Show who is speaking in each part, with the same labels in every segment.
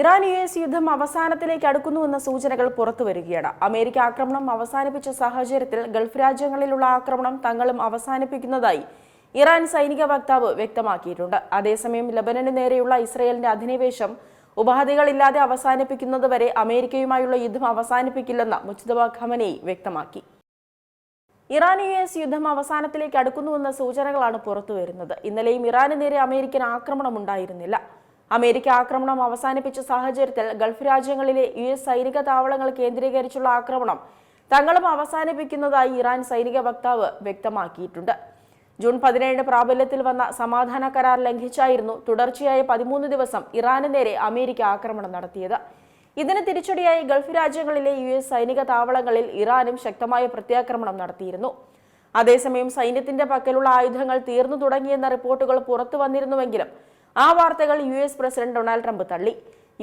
Speaker 1: ഇറാൻ-US യുദ്ധം അവസാനത്തിലേക്ക് അടുക്കുന്നുവെന്ന സൂചനകൾ പുറത്തുവരികയാണ്. അമേരിക്ക ആക്രമണം അവസാനിപ്പിച്ച സാഹചര്യത്തിൽ ഗൾഫ് രാജ്യങ്ങളിലുള്ള ആക്രമണം തങ്ങളും അവസാനിപ്പിക്കുന്നതായി ഇറാൻ സൈനിക വക്താവ് വ്യക്തമാക്കിയിട്ടുണ്ട്. അതേസമയം ലബനന് നേരെയുള്ള ഇസ്രയേലിന്റെ അധിനിവേശം ഉപാധികളില്ലാതെ അവസാനിപ്പിക്കുന്നതുവരെ അമേരിക്കയുമായുള്ള യുദ്ധം അവസാനിപ്പിക്കില്ലെന്ന് മുജ്തബ ഖമനേയി വ്യക്തമാക്കി. ഇറാൻ-US യുദ്ധം അവസാനത്തിലേക്ക് അടുക്കുന്നുവെന്ന സൂചനകളാണ് പുറത്തുവരുന്നത്. ഇന്നലെയും ഇറാന് നേരെ അമേരിക്കൻ ആക്രമണം ഉണ്ടായിരുന്നില്ല. അമേരിക്ക ആക്രമണം അവസാനിപ്പിച്ച സാഹചര്യത്തിൽ ഗൾഫ് രാജ്യങ്ങളിലെ US സൈനിക താവളങ്ങൾ കേന്ദ്രീകരിച്ചുള്ള ആക്രമണം തങ്ങളും അവസാനിപ്പിക്കുന്നതായി ഇറാൻ സൈനിക വക്താവ് വ്യക്തമാക്കിയിട്ടുണ്ട്. ജൂൺ 17 പ്രാബല്യത്തിൽ വന്ന സമാധാന കരാർ ലംഘിച്ചായിരുന്നു തുടർച്ചയായ 13 ദിവസം ഇറാന് നേരെ അമേരിക്ക ആക്രമണം നടത്തിയത്. ഇതിന് തിരിച്ചടിയായി ഗൾഫ് രാജ്യങ്ങളിലെ US സൈനിക താവളങ്ങളിൽ ഇറാനും ശക്തമായ പ്രത്യാക്രമണം നടത്തിയിരുന്നു. അതേസമയം സൈന്യത്തിന്റെ പക്കലുള്ള ആയുധങ്ങൾ തീർന്നു തുടങ്ങിയെന്ന റിപ്പോർട്ടുകൾ പുറത്തു വന്നിരുന്നുവെങ്കിലും ആ വാർത്തകൾ US പ്രസിഡന്റ് ഡൊണാൾഡ് ട്രംപ് തള്ളി.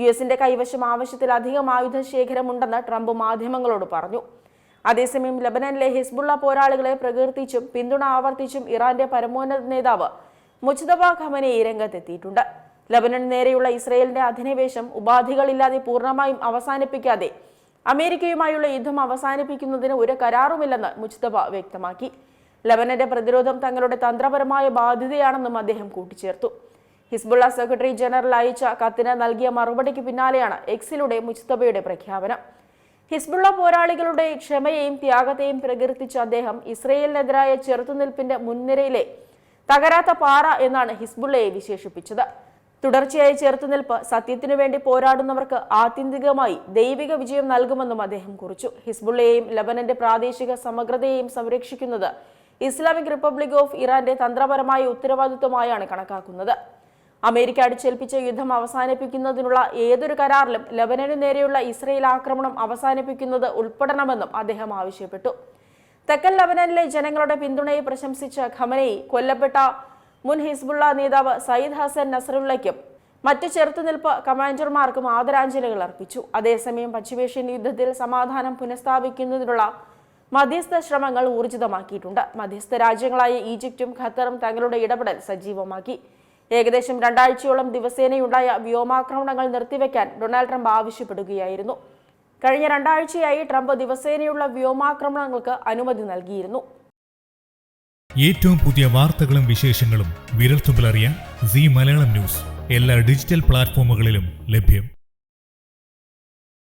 Speaker 1: USന്റെ കൈവശം ആവശ്യത്തിലധികം ആയുധ ശേഖരമുണ്ടെന്ന് ട്രംപ് മാധ്യമങ്ങളോട് പറഞ്ഞു. അതേസമയം ലബനനിലെ ഹിസ്ബുള്ള പോരാളികളെ പ്രകീർത്തിച്ചും പിന്തുണ ആവർത്തിച്ചും ഇറാന്റെ പരമോന്നത നേതാവ് മുജ്തബ ഖമനേയി രംഗത്തെത്തിയിട്ടുണ്ട്. ലബനന് നേരെയുള്ള ഇസ്രയേലിന്റെ അധിനിവേശം ഉപാധികളില്ലാതെ പൂർണ്ണമായും അവസാനിപ്പിക്കാതെ അമേരിക്കയുമായുള്ള യുദ്ധം അവസാനിപ്പിക്കുന്നതിന് ഒരു കരാറുമില്ലെന്ന് മുജ്തബ വ്യക്തമാക്കി. ലബനന്റെ പ്രതിരോധം തങ്ങളുടെ തന്ത്രപരമായ ബാധ്യതയാണെന്നും അദ്ദേഹം കൂട്ടിച്ചേർത്തു. ഹിസ്ബുള്ള സെക്രട്ടറി ജനറൽ അയച്ച കത്തിന് നൽകിയ മറുപടിക്ക് പിന്നാലെയാണ് എക്സിലൂടെ മുജ്തബയുടെ പ്രഖ്യാപനം. ഹിസ്ബുള്ള പോരാളികളുടെ ക്ഷമയെയും ത്യാഗത്തെയും പ്രകീർത്തിച്ച അദ്ദേഹം ഇസ്രയേലിനെതിരായ ചെറുത്തുനിൽപ്പിന്റെ മുൻനിരയിലെ തകരാത്ത പാറ എന്നാണ് ഹിസ്ബുള്ളയെ വിശേഷിപ്പിച്ചത്. തുടർച്ചയായ ചെറുത്തുനിൽപ്പ് സത്യത്തിനു വേണ്ടി പോരാടുന്നവർക്ക് ആത്യന്തികമായി ദൈവിക വിജയം നൽകുമെന്നും അദ്ദേഹം കുറിച്ചു. ഹിസ്ബുള്ളയെയും ലബനന്റെ പ്രാദേശിക സമഗ്രതയെയും സംരക്ഷിക്കുന്നത് ഇസ്ലാമിക് റിപ്പബ്ലിക് ഓഫ് ഇറാന്റെ തന്ത്രപരമായ ഉത്തരവാദിത്വമായാണ് കണക്കാക്കുന്നത്. അമേരിക്ക അടിച്ചേൽപ്പിച്ച യുദ്ധം അവസാനിപ്പിക്കുന്നതിനുള്ള ഏതൊരു കരാറിലും ലബനനു നേരെയുള്ള ഇസ്രയേൽ ആക്രമണം അവസാനിപ്പിക്കുന്നത് ഉൾപ്പെടണമെന്നും അദ്ദേഹം ആവശ്യപ്പെട്ടു. തെക്കൻ ലബനനിലെ ജനങ്ങളുടെ പിന്തുണയെ പ്രശംസിച്ച ഖമനേയി കൊല്ലപ്പെട്ട മുൻ ഹിസ്ബുള്ള നേതാവ് സയ്യിദ് ഹസൻ നസ്രുള്ളയ്ക്കും മറ്റു ചെറുത്തുനിൽപ്പ് കമാൻഡർമാർക്കും ആദരാഞ്ജലികൾ അർപ്പിച്ചു. അതേസമയം പശ്ചിമേഷ്യൻ യുദ്ധത്തിൽ സമാധാനം പുനഃസ്ഥാപിക്കുന്നതിനുള്ള മധ്യസ്ഥ ശ്രമങ്ങൾ ഊർജിതമാക്കിയിട്ടുണ്ട്. മധ്യസ്ഥ രാജ്യങ്ങളായ ഈജിപ്തും ഖത്തറും തങ്ങളുടെ ഇടപെടൽ സജീവമാക്കി. ഏകദേശം 2 ആഴ്ചയോളം ദിവസേനയുണ്ടായ വ്യോമാക്രമണങ്ങൾ നിർത്തിവെക്കാൻ ഡൊണാൾഡ് ട്രംപ് ആവശ്യപ്പെടുകയായിരുന്നു. കഴിഞ്ഞ 2 ആഴ്ചയായി ട്രംപ് ദിവസേനയുള്ള വ്യോമാക്രമണങ്ങൾക്ക് അനുമതി നൽകിയിരുന്നു.
Speaker 2: ഏറ്റവും പുതിയ വാർത്തകളും വിശേഷങ്ങളും വിരൽത്തുമ്പിലറിയാൻ സീ മലയാളം ന്യൂസ് എല്ലാ ഡിജിറ്റൽ പ്ലാറ്റ്ഫോമുകളിലും ലഭ്യം.